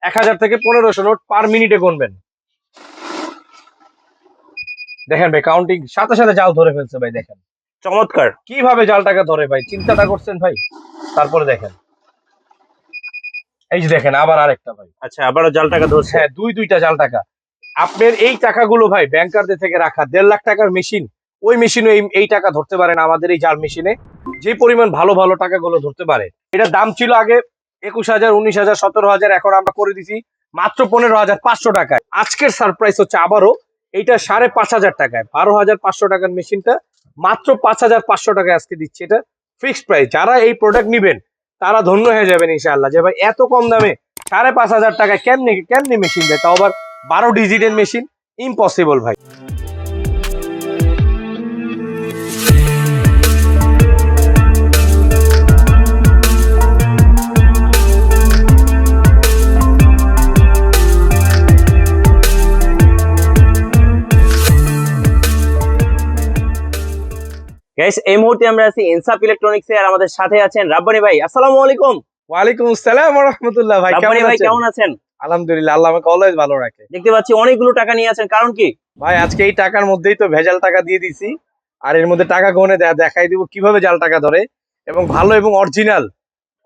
1000 থেকে 1500 নোট পার মিনিটে গুনবেন। দেখেন ভাই কাউন্টিং সাথে সাথে জাল ধরে ফেলছে ভাই। দেখেন চমৎকার। কিভাবে জাল টাকা ধরে ভাই, চিন্তাটা করছেন ভাই। তারপরে দেখেন এই যে দেখেন আবার আরেকটা ভাই। আচ্ছা, আবারও জাল টাকা ধরছে। হ্যাঁ, দুইটা জাল টাকা। আপনার এই টাকাগুলো ভাই ব্যাংকারদের থেকে রাখা 1.5 লাখ টাকার মেশিন, ওই মেশিনে এই টাকা ধরতে পারে না। আমাদের এই জাল মেশিনে যে পরিমাণ ভালো ভালো টাকাগুলো ধরতে পারে। এটার দাম ছিল আগে 21,000, 19,000, 17,000, এখন আমরা করে দিছি মাত্র 15,500 টাকায়। আজকের সারপ্রাইজ হচ্ছে আবারও এইটা 5,500 টাকায়, 12,500 টাকার মেশিনটা মাত্র 5,500 টাকায় আজকে দিচ্ছে। এটা ফিক্সড প্রাইস। যারা এই প্রোডাক্ট নিবেন তারা ধন্য হয়ে যাবেন ইনশাআল্লাহ, যে ভাই এত কম দামে 5,500 টাকায় কেমনি মেশিন দেয়, তাও আবার 12 ডিজিটের মেশিন। ইম্পসিবল ভাই। গাইস, এই মুহূর্তে আমরা আছি ইনসাফ ইলেকট্রনিক্স এ, আর আমাদের সাথে আছেন রাব্বানি ভাই। আসসালামু আলাইকুম। ওয়ালাইকুম আসসালাম ওয়া রাহমাতুল্লাহ। ভাই রাব্বানি ভাই কেমন আছেন? আলহামদুলিল্লাহ, আল্লাহ আমাকে অলওয়েজ ভালো রাখে। দেখতে পাচ্ছি অনেকগুলো টাকা নিয়ে আছেন, কারণ কি? ভাই আজকে এই টাকার মধ্যেই তো ভেজাল টাকা দিয়ে দিছি, আর এর মধ্যে টাকা গনে দেখাই দিব কিভাবে জাল টাকা ধরে। এবং ভালো এবং অরিজিনাল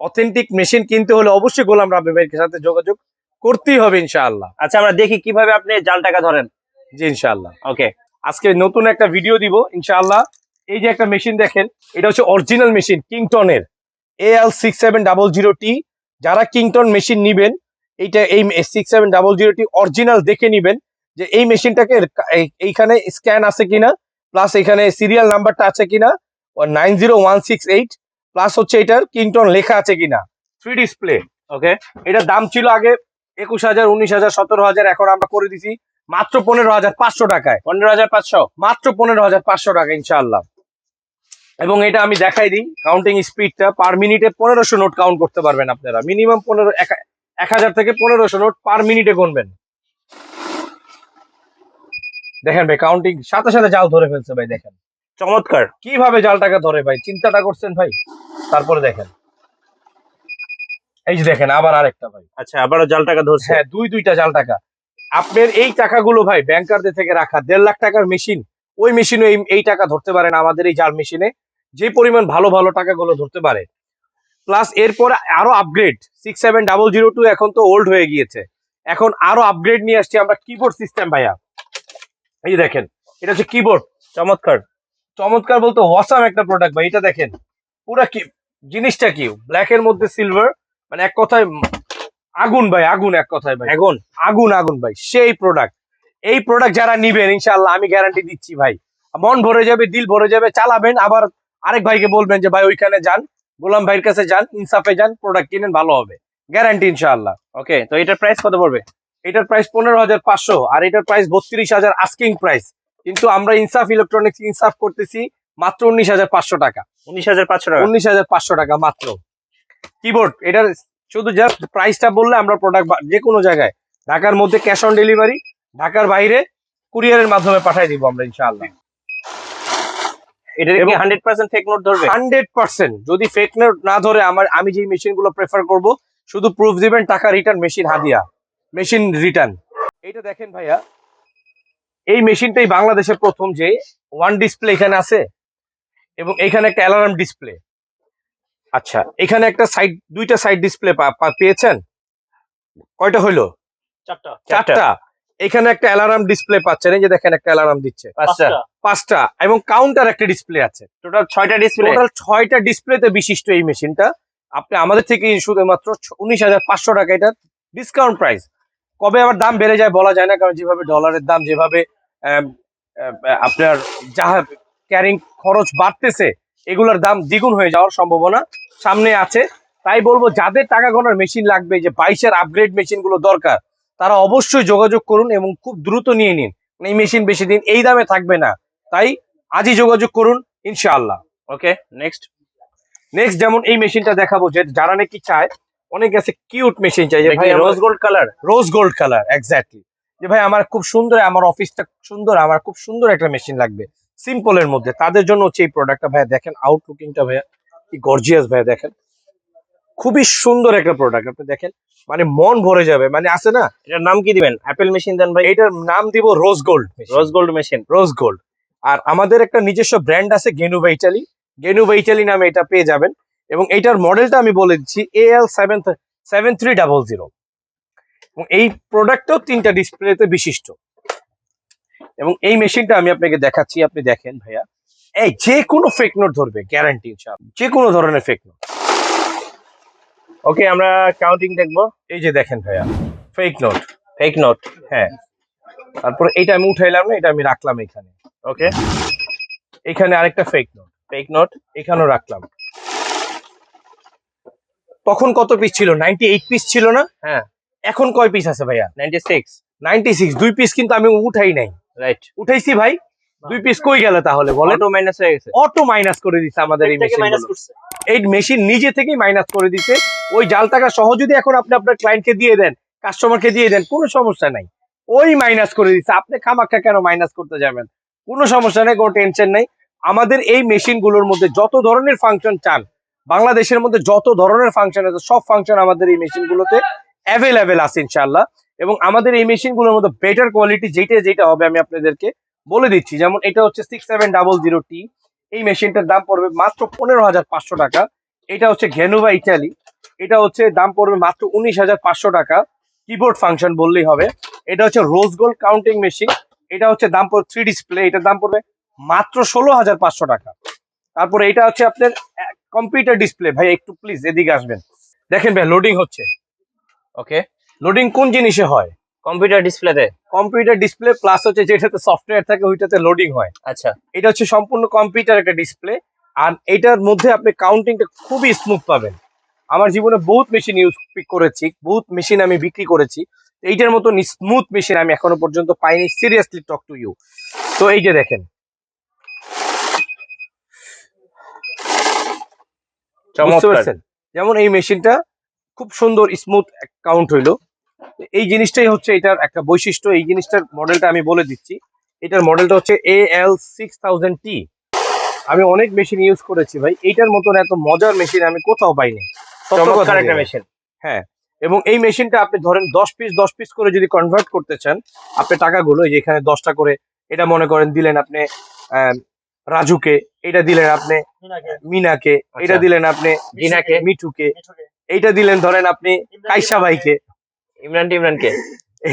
অথেন্টিক মেশিন কিনতে হলে অবশ্যই গোলাম রাব্বি ভাইয়ের সাথে যোগাযোগ করতেই হবে ইনশাআল্লাহ। আচ্ছা, আমরা দেখি কিভাবে আপনি জাল টাকা ধরেন। জি ইনশাআল্লাহ। ওকে, আজকে নতুন একটা ভিডিও দিব ইনশাআল্লাহ। এই যে একটা মেশিন দেখেন, এটা হচ্ছে অরিজিনাল মেশিন কিংটনের AL6700T। যারা কিংটন মেশিন নিবেন, এইটা এই 6700T অরিজিনাল দেখে নিবেন যে এই মেশিনটাকে এইখানে স্ক্যান আছে কিনা, প্লাস এখানে সিরিয়াল নাম্বারটা আছে কিনা 90168, প্লাস হচ্ছে এটার কিংটন লেখা আছে কিনা। 3 ডিসপ্লে। ওকে। এটার দাম ছিল আগে 21,000, 19,000, 17,000, এখন আমরা করে দিছি মাত্র 15,500 টাকায়। 15,500 মাত্র 15,500 টাকা ইনশাআল্লাহ। এবং এটা আমি দেখাই দিই কাউন্টিং স্পিডটা। পার মিনিটে 1500 নোট কাউন্ট করতে পারবেন আপনারা। মিনিমাম 1000 থেকে 1500 নোট পার মিনিটে গুনবেন। দেখেন ভাই কাউন্টিং সাথে সাথে জাল ধরে ফেলছে ভাই। দেখেন চমৎকার। কিভাবে জাল টাকা ধরে ভাই, চিন্তাটা করছেন ভাই। তারপরে দেখেন এই যে দেখেন আবার আরেকটা ভাই। আচ্ছা, আবারও জাল টাকা ধরছে। হ্যাঁ, দুইটা জাল টাকা। আপনার এই টাকাগুলো ভাই ব্যাংকারদের থেকে রাখা 1.5 লাখ টাকার মেশিন, ওই মেশিনে এই টাকা ধরতে পারে না। আমাদের এই জাল মেশিনে যে পরিমাণ ভালো ভালো টাকাগুলো ধরতে পারে। প্লাস এরপরে আরো আপগ্রেড 6700 এখন তো ওল্ড হয়ে গিয়েছে, এখন আরো আপগ্রেড নিয়ে আসছি আমরা কিবোর্ড সিস্টেম ভাইয়া। এই যে দেখেন এটা হচ্ছে কিবোর্ড। চমৎকার। চমৎকার বলতে ওয়াসাম একটা প্রোডাক্ট ভাই। এটা দেখেন পুরা কি জিনিসটা, কি ব্ল্যাক এর মধ্যে সিলভার, মানে এক কথায় আগুন ভাই, আগুন। এক কথায় ভাই আগুন আগুন আগুন ভাই, সেই প্রোডাক্ট। এই প্রোডাক্ট যারা নিবেন ইনশাআল্লাহ আমি গ্যারান্টি দিচ্ছি ভাই, মন ভরে যাবে, দিল ভরে যাবে, চালাবেন। আবার আরেক ভাইকে বলবেন যে ভাই ওইখানে যান, গোলাম ভাইয়ের কাছে যান, ইনসাফে যান, প্রোডাক্ট কিনেন, ভালো হবে, গ্যারান্টি ইনশাআল্লাহ। ওকে, তো এটার প্রাইস কত পড়বে? এটার প্রাইস 15,500, আর এটার প্রাইস 32,000 আস্কিং প্রাইস। কিন্তু আমরা ইনসাফ ইলেকট্রনিক্স ইনসাফ করতেছি মাত্র 19,500 টাকা। 19,500 টাকা। 19,500 টাকা মাত্র। কিবোর্ড এটার শুধু জাস্ট প্রাইসটা বললে আমরা প্রোডাক্ট যে কোনো জায়গায়, ঢাকার মধ্যে ক্যাশ অন ডেলিভারি, ঢাকার বাইরে কুরিয়ারের মাধ্যমে পাঠিয়ে দিব আমরা ইনশাআল্লাহ। এটা কি 100% ফেক নোট ধরবে? 100%। যদি ফেক নোট না ধরে আমি যে মেশিনগুলো প্রেফার করব, শুধু প্রুফ দিবেন, টাকা রিটার্ন, মেশিন হাদিয়া, মেশিন রিটার্ন। এইটা দেখেন ভাইয়া, এই মেশিনটাই বাংলাদেশের প্রথম যে ওয়ান ডিসপ্লে এখানে আছে, এবং এখানে একটা অ্যালার্ম ডিসপ্লে। আচ্ছা, এখানে একটা দুইটা সাইড ডিসপ্লে পেয়েছেন, কয়টা হইলো? চারটা। এখানে একটা অ্যালার্ম ডিসপ্লে পাচ্ছেন, এই যে দেখেন একটা অ্যালার্ম দিচ্ছে। পাঁচটা। এবং কাউন্টার একটা ডিসপ্লে আছে। টোটাল 6টা ডিসপ্লে। টোটাল 6টা ডিসপ্লেতে বিশিষ্ট এই মেশিনটা আপনি আমাদের থেকে শুধুমাত্র 19,500 টাকা, এটা ডিসকাউন্ট প্রাইস। কবে আবার দাম বেড়ে যায় বলা যায় না, কারণ যেভাবে ডলারের দাম, যেভাবে আপনার যাহা ক্যারিং খরচ বাড়তেছে, এগুলোর দাম দ্বিগুণ হয়ে যাওয়ার সম্ভাবনা সামনে আছে। তাই বলবো যাদের টাকা গোনার মেশিন লাগবে, যে 22-এর আপগ্রেড মেশিন গুলো দরকার, তারা অবশ্যই যোগাযোগ করুন এবং খুব দ্রুত নিয়ে নিন। এই মেশিন বেশি দিন এই দামে থাকবে না, তাই আজই যোগাযোগ করুন ইনশাআল্লাহ। ওকে, নেক্সট যেমন এই মেশিনটা দেখাবো, যে যারা নাকি চায়, অনেকে আছে কিউট মেশিন চাই, যে ভাই rose gold colour. Rose gold colour, exactly. যে ভাই আমার খুব সুন্দর, আমার অফিসটা সুন্দর, আমার খুব সুন্দর একটা মেশিন লাগবে সিম্পলের মধ্যে, তাদের জন্য হচ্ছে এই প্রোডাক্টটা। ভাইয়া দেখেন আউটলুকিংটা, ভাইয়া কি গর্জিয়াস ভাইয়া। দেখেন খুবই সুন্দর একটা প্রোডাক্ট, আপনি দেখেন মানে মন ভরে যাবে। মানে আছে না, এটার নাম কি দিবেন? অ্যাপেল মেশিন দেন ভাই। এটার নাম দিব rose gold. Rose gold machine. Rose gold. আর আমাদের একটা নিজস্ব ব্র্যান্ড আছে গেনুবা ইটালি, গেনুবা ইটালি নামে এটা পেয়ে যাবেন। এবং এইটার মডেলটা আমি বলে দিচ্ছি AL7300। এবং এই প্রোডাক্টটাও 3টা ডিসপ্লেতে বিশিষ্ট। এবং এই মেশিনটা আমি আপনাকে দেখাচ্ছি, আপনি দেখেন ভাইয়া, এই যে কোনো ফেক নোট ধরবে গ্যারান্টি ইনশাআল্লাহ, যে কোনো ধরনের ফেক নোট। ওকে, আমরা কাউন্টিং দেখবো। এই যে দেখেন ভাইয়া, ফেক নোট। Fake note. হ্যাঁ, তারপরে এইটা আমি উঠাইলাম না, এটা আমি রাখলাম এখানে। ওকে, এখানে আরেকটা ফেক নোট, ফেক নোট এখানেও রাখলাম। তখন কত পিস ছিল? 98 পিস ছিল না? হ্যাঁ, এখন কয় পিস আছে ভাইয়া? 96। 96। 2 পিস কিন্তু আমি উঠাই নাই। রাইট। উঠাইছি ভাই, 2 পিস কই গেল তাহলে বলেন? অটো মাইনাস হয়ে গেছে। অটো মাইনাস করে দিচ্ছে আমাদের এই মেশিন। এই মেশিন নিজে থেকেই মাইনাস করে দিচ্ছে। ওই জাল টাকা সহ যদি এখন আপনি আপনার ক্লায়েন্টকে দিয়ে দেন, কাস্টমারকে দিয়ে দেন, কোনো সমস্যা নাই, ওই মাইনাস করে দিচ্ছে। আপনি খামাখা কেন মাইনাস করতে যাবেন? কোনো সমস্যা নেই, কোনো টেনশন নেই। আমাদের এই মেশিন গুলোর মধ্যে যত ধরনের ফাংশন চান, বাংলাদেশের মধ্যে যত ধরনের ফাংশন আছে, সব ফাংশন আমাদের এই মেশিন গুলোতে অ্যাভেলেবেল আছে ইনশাআল্লাহ। এবং আমাদের এই মেশিন গুলোর মধ্যে বেটার কোয়ালিটি যেটা যেটা হবে আমি আপনাদেরকে বলে দিচ্ছি। যেমন এটা হচ্ছে 6700T, এই মেশিনটার দাম পড়বে মাত্র 15,500 টাকা। এটা হচ্ছে গেনুবা ইটালি, এটা হচ্ছে দাম পড়বে মাত্র 19,500 টাকা। কিবোর্ড ফাংশন বললেই হবে। এটা হচ্ছে রোজ গোল্ড কাউন্টিং মেশিন, এটা হচ্ছে দাম পড়বে 3 ডিসপ্লে, এটার দাম পড়বে মাত্র 16,500 টাকা। তারপরে এটা হচ্ছে আপনার কম্পিউটার ডিসপ্লে। ভাই একটু প্লিজ এদিকে আসবেন, দেখেন ভাই লোডিং হচ্ছে। ওকে, লোডিং কোন জিনিসে হয়? কম্পিউটার ডিসপ্লেতে। কম্পিউটার ডিসপ্লে প্লাস হচ্ছে যেটাতে সফটওয়্যার থাকে ওইটাতে লোডিং হয়। আচ্ছা, এটা হচ্ছে সম্পূর্ণ কম্পিউটার একটা ডিসপ্লে। আর এটার মধ্যে আপনি কাউন্টিংটা খুবই স্মুথ পাবেন। আমার জীবনে বহুত মেশিন ইউজ করেছি, বহুত মেশিন আমি বিক্রি করেছি, এইটার মতো স্মুথ মেশিন আমি এখনো পর্যন্ত পাইনি। Seriously talk to you. তো এই যে দেখেন, বুঝতে চমৎকার। পারছেন? যেমন এই মেশিনটা খুব সুন্দর স্মুথ কাউন্ট হইলো। এই জিনিসটাই হচ্ছে এটার একটা বৈশিষ্ট্য। এই জিনিসটার মডেলটা আমি বলে দিচ্ছি। এটার মডেলটা হচ্ছে AL6000T। আমি অনেক মেশিন ইউজ করেছি ভাই, এইটার মতন এত মজার মেশিন আমি কোথাও পাইনি। সত্য কথা চমৎকার একটা যেটা। মেশিন। হ্যাঁ, এবং এই মেশিনটা আপনি ধরেন 10 পিস করে যদি কনভার্ট করতে চান, আপনি টাকাগুলো এই যে এখানে 10টা করে, এটা মনে করেন দিলেন আপনি আহ, রাজুকে, এটা দিলেন আপনি মিনাকে, এটা দিলেন আপনি জিনাকে, মিঠুকে, এইটা দিলেন ধরেন আপনি কাইসা ভাইকে, ইমরানকে।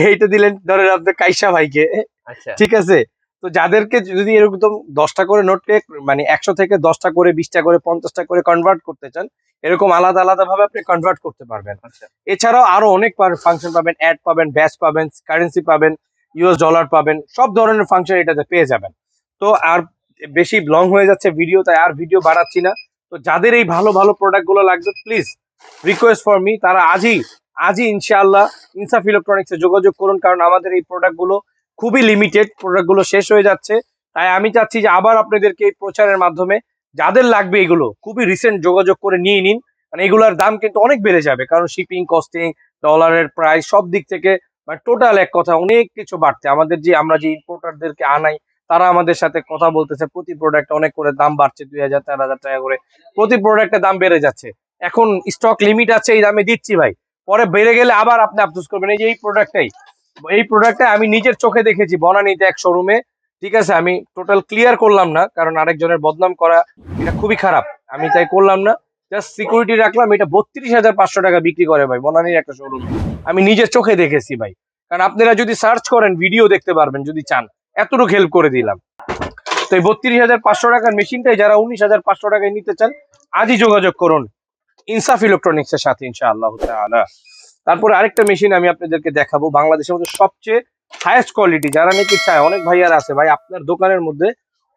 এইটা দিলেন ধরেন আপনি কাইসা ভাইকে। আচ্ছা, ঠিক আছে? তো যাদেরকে যদি এরকম 10টা করে নোটকে মানে 100 থেকে 10টা করে, 20টা করে, 50টা করে কনভার্ট করতে চান, এরকম আলাদা আলাদা ভাবে আপনি কনভার্ট করতে পারবেন। আচ্ছা। এছাড়াও আরো অনেক ফাংশন পাবেন, অ্যাড পাবেন, ব্যাচ পাবেন, কারেন্সি পাবেন, ইউএস ডলার পাবেন, সব ধরনের ফাংশন এটাতে পেয়ে যাবেন। তো আর বেশি লং হয়ে যাচ্ছে ভিডিও, তাই আর ভিডিও বাড়াচ্ছি না। তো যাদের এই ভালো ভালো প্রোডাক্ট গুলো লাগবে, প্লিজ রিকোয়েস্ট ফর মি, তারা আজই ইনশাআল্লাহ ইনসাফ ইলেকট্রনিক্সে যোগাযোগ করুন। কারণ আমাদের এই প্রোডাক্ট গুলো খুবই লিমিটেড, প্রোডাক্ট গুলো শেষ হয়ে যাচ্ছে। তাই আমি চাচ্ছি যে আবার আপনাদেরকে এই প্রচারের মাধ্যমে যাদের লাগবে এগুলো খুবই রিসেন্ট যোগাযোগ করে নিয়ে নিন। মানে এগুলোর দাম কিন্তু অনেক বেড়ে যাবে, কারণ শিপিং, কস্টিং, ডলারের প্রাইস, সব দিক থেকে মানে টোটাল এক কথা অনেক কিছু বাড়ছে। আমাদের যে আমরা যে ইম্পোর্টারদেরকে আনাই, তারা আমাদের সাথে কথা বলতেছে, প্রতি প্রোডাক্ট অনেক করে দাম বাড়ছে, 2,000 4,000 টাকা করে প্রতি প্রোডাক্টের দাম বেড়ে যাচ্ছে। এখন স্টক লিমিট আছে, এই দামে দিচ্ছি ভাই, পরে বেড়ে গেলে আবার আপনি আফসোস করবেন। এই যে এই প্রোডাক্টটা আমি নিজের চোখে দেখেছি বনানীতে এক শোরুমে। ঠিক আছে, আমি টোটাল ক্লিয়ার করলাম না, কারণ আরেকজনের বদনাম করা এটা খুবই খারাপ, আমি তাই করলাম না। জাস্ট সিকিউরিটি রাখলাম। এটা 32,500 টাকা বিক্রি করে ভাই বনানীর একটা শোরুম, আমি নিজের চোখে দেখেছি ভাই। কারণ আপনারা যদি সার্চ করেন ভিডিও দেখতে পারবেন যদি চান, এতটুকু হেল্প করে দিলাম। তো এই 32,500 টাকার মেশিনটাই যারা 19,500 টাকায় নিতে চান, আজই যোগাযোগ করুন ইনসাফ ইলেকট্রনিক্স এর সাথে ইনশাআল্লাহ তাআলা। তারপরে আরেকটা মেশিন আমি আপনাদেরকে দেখাবো, বাংলাদেশের মধ্যে সবচেয়ে হাইয়েস্ট কোয়ালিটি, যারা নাকি চায়, অনেক ভাইয়ার আছে ভাই আপনার দোকানের মধ্যে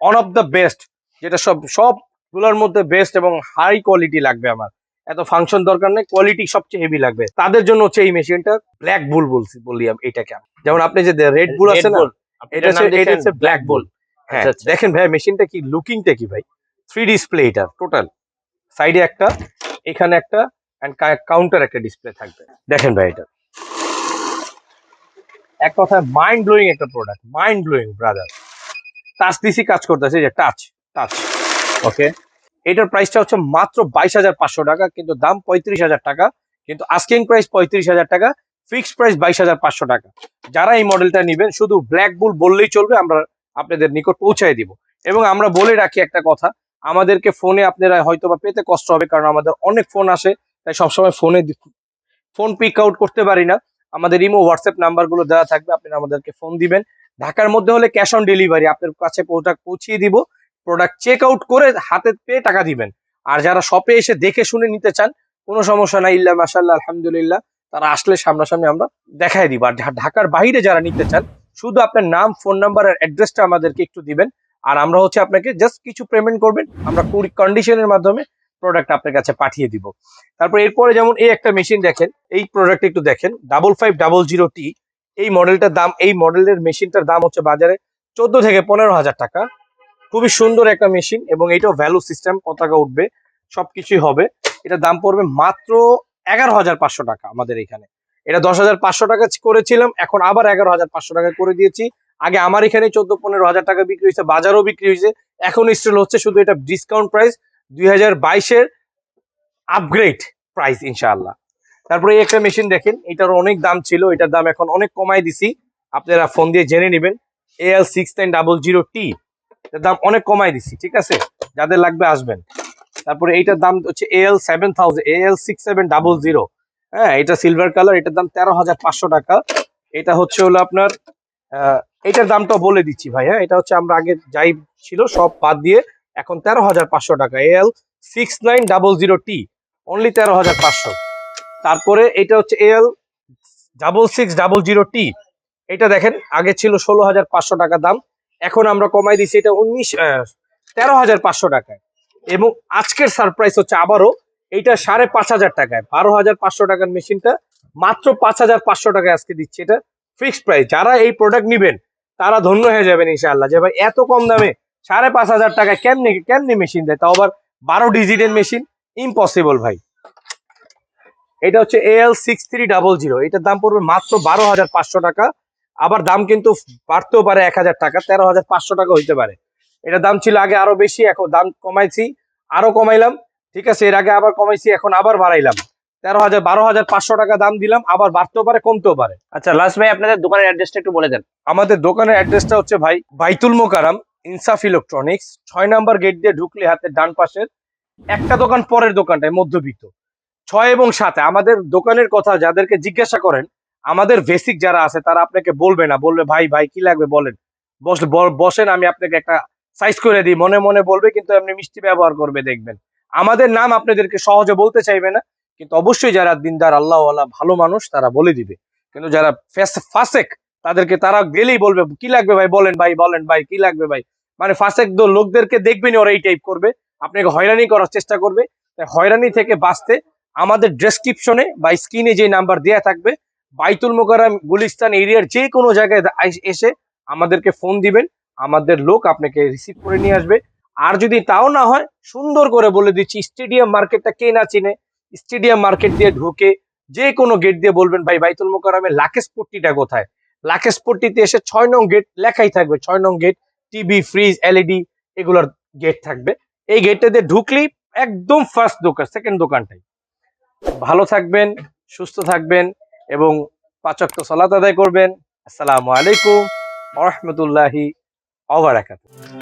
ওয়ান অফ দ্য বেস্ট, যেটা সবগুলোর মধ্যে বেস্ট এবং হাই কোয়ালিটি লাগবে আমার, এত ফাংশন দরকার নেই, কোয়ালিটি সবচেয়ে হেভি লাগবে, তাদের জন্য হচ্ছে এই মেশিনটা। ব্ল্যাক বুল বলি আমি এটাকে। যেমন আপনি যে রেড বুল আছে না, এটা হচ্ছে ব্ল্যাক বুল। হ্যাঁ, দেখেন ভাই মেশিনটা কি, লুকিংটা কি ভাই, 3 ডিসপ্লে এটা টোটাল, সাইডে একটা, এখানে একটা, এন্ড কাউন্টার একটা ডিসপ্লে থাকবে। দেখেন ভাই এটা এক কথায় মাইন্ড ব্লোয়িং একটা product, mind blowing brother. Touch দিছি কাজ করতেছে, যে টাচ টাচ। ওকে, এটার প্রাইসটা হচ্ছে মাত্র 22,500 টাকা, কিন্তু দাম 35,000 টাকা, কিন্তু আস্কিং প্রাইস 35,000 টাকা, ফিক্সড প্রাইস 22,500 টাকা। যারা এই মডেলটা নেবেন শুধু ব্ল্যাক বুল বললেই চলবে, আমরা আপনাদের নিকট পৌঁছায় দিব। এবং আমরা বলে রাখি একটা কথা, আমাদেরকে ফোনে আপনারা হয়তো বা পেতে কষ্ট হবে, কারণ আমাদের অনেক ফোন আসে, তাই সবসময় ফোন পিক আউট করতে পারি না। আমাদের ইমো হোয়াটসঅ্যাপ নাম্বারগুলো দেওয়া থাকবে, আপনারা আমাদেরকে ফোন দিবেন। ঢাকার মধ্যে হলে ক্যাশ অন ডেলিভারি, আপনার কাছে প্রোডাক্ট পৌঁছিয়ে দিব, প্রোডাক্ট চেক আউট করে হাতে পেয়ে টাকা দিবেন। আর যারা শপে এসে দেখে শুনে নিতে চান, কোনো সমস্যা নাই, ইল্লা মাশাআল্লাহ আলহামদুলিল্লাহ, তারা আসলে সামনাসামনি আমরা দেখাই দিব। আর ঢাকার বাইরে যারা নিতে চান, শুধু আপনার নাম, ফোন নাম্বার আর অ্যাড্রেসটা আমাদেরকে একটু দিবেন, আর আমরা হচ্ছে আপনাকে জাস্ট কিছু পেমেন্ট করবেন, আমরা কন্ডিশনের মাধ্যমে প্রোডাক্ট আপনার কাছে পাঠিয়ে দিব। তারপর এরপরে যেমন এই একটা মেশিন দেখেন, এই প্রোডাক্ট একটু দেখেন, 5500T। এই মডেলটার দাম, এই মডেলের মেশিনটার দাম হচ্ছে বাজারে 14 থেকে 15,000 টাকা। খুবই সুন্দর একটা মেশিন, এবং এটাও ভ্যালু সিস্টেম, পতাকা উঠবে, সবকিছুই হবে। এটা দাম পড়বে মাত্র 11,500 টাকা আমাদের এখানে। এটা 10,500 টাকা করেছিলাম, এখন আবার 11,500 টাকা করে দিয়েছি। আগে আমার এখানে 14-15,000 টাকা বিক্রি হয়েছে, বাজারও বিক্রি হয়েছে, এখন স্টিল হচ্ছে, শুধু এটা ডিসকাউন্ট প্রাইস 2022-এর আপগ্রেড প্রাইস ইনশাআল্লাহ। তারপরে এই একটা মেশিন দেখেন, এটার অনেক দাম ছিল, এটার দাম এখন অনেক কমাই দিছি, আপনারা ফোন দিয়ে জেনে নেবেন। AL6900T, এর দাম অনেক কমাই দিছি, ঠিক আছে, যাদের লাগবে আসবেন। তারপরে এইটার দাম হচ্ছে AL6700, হ্যাঁ, এটা সিলভার কালার, এটার দাম 13,500 টাকা। এটা হচ্ছে হলো আপনার এটার দামটা বলে দিচ্ছি ভাই, হ্যাঁ, এটা হচ্ছে আমরা আগে যাই ছিল সব বাদ দিয়ে এখন 13,500 টাকা। AL6900T, only 13,500। তারপরে এটা হচ্ছে AL6600T, এটা দেখেন আগে ছিল 16,500 টাকা দাম, এখন আমরা কমাই দিচ্ছি, এটা 13,500 টাকায়। এবং আজকের সারপ্রাইজ হচ্ছে আবারও, এইটা 5,500 টাকায়, 12,500 টাকার মেশিনটা মাত্র 5,500 টাকায় আজকে দিচ্ছে, এটা ফিক্সড প্রাইস। যারা এই প্রোডাক্ট নিবেন তারা ধন্য হয়ে যাবেন ইনশাআল্লাহ, যে ভাই এত কম দামে 5,500 টাকায় কেমনে কেমনে মেশিন দেয়, তাও আবার 12 ডিজিটের মেশিন, ইম্পসিবল ভাই। এটা হচ্ছে AL6300, এটার দাম পড়বে মাত্র 12,500 টাকা। আবার দাম কিন্তু বাড়তেও পারে 1,000 টাকা, 13,500 টাকা হইতে পারে। এটার দাম ছিল আগে আরো বেশি, এখন দাম কমাইছি, আরো কমাইলাম, ঠিক আছে, এর আগে আবার কমাইছি, এখন আবার বাড়াইলাম, 12,500 টাকা দাম দিলাম, আবার বাড়তেও পারে কমতেও পারে। আচ্ছা লাস্ট ভাই, আপনাদের দোকানের অ্যাড্রেসটা একটু বলে দেন। আমাদের দোকানের অ্যাড্রেসটা হচ্ছে ভাই বাইতুল মোকাররম, ইনসাফ ইলেকট্রনিক্স, 6 নাম্বার গেট দিয়ে ঢুকলে হাতের ডান পাশের একটা দোকান পরের দোকানটায় মধ্যবিত্ত 6 এবং 7। আমাদের দোকানের কথা যাদেরকে জিজ্ঞাসা করেন, আমাদের বেসিক যারা আছে তারা আপনাকে বলবে না, বলবে ভাই ভাই কি লাগবে বলেন, বসেন আমি আপনাকে একটা সাইজ করে দিই, মনে মনে বলবে, কিন্তু এমনি মিষ্টি ব্যবহার করবে, দেখবেন আমাদের নাম আপনাদেরকে সহজে বলতে চাইবে না, কিন্তু অবশ্যই যারা দিনদার আল্লাহওয়ালা ভালো মানুষ তারা বলে দিবে। কিন্তু যারা ফাসেক, তাদেরকে তারা গেলেই বলবে কি লাগবে ভাই বলেন, ভাই বলেন ভাই কি লাগবে ভাই, মানে ফাসেক লোকদেরকে দেখবেনই ওরা এই টাইপ করবে, আপনাকে হয়রানি করার চেষ্টা করবে। তাই হয়রানি থেকে বাঁচতে আমাদের ডেসক্রিপশনে বা স্ক্রিনে যে নাম্বার দেয়া থাকবে, বাইতুল মোকাররম গুলিস্তান এরিয়ার যে কোনো জায়গায় এসে আমাদেরকে ফোন দিবেন, আমাদের লোক আপনাকে রিসিভ করে নিয়ে আসবে। আর যদি তাও না হয়, সুন্দর করে বলে দিচ্ছি, স্টেডিয়াম মার্কেটটা কে না চিনে, স্টেডিয়াম মার্কেট দিয়ে ঢুকে যে কোনো গেট দিয়ে বলবেন ভাই বাইতুল মোকাররমের লাকেশ পট্টিটা কোথায়, লাকেশ পট্টিতে এসে 6 নং গেট লেখাই থাকবে, 6 নং গেট, টিভি ফ্রিজ এলইডি এগুলোর গেট থাকবে। এই গেটটা দিয়ে ঢুকলেই একদম ফার্স্ট দোকান, সেকেন্ড দোকানটাই। ভালো থাকবেন, সুস্থ থাকবেন, এবং 5 ওয়াক্ত সালাত আদায় করবেন। আসসালামু আলাইকুম ওয়া রাহমাতুল্লাহি ওয়া বারাকাতুহু।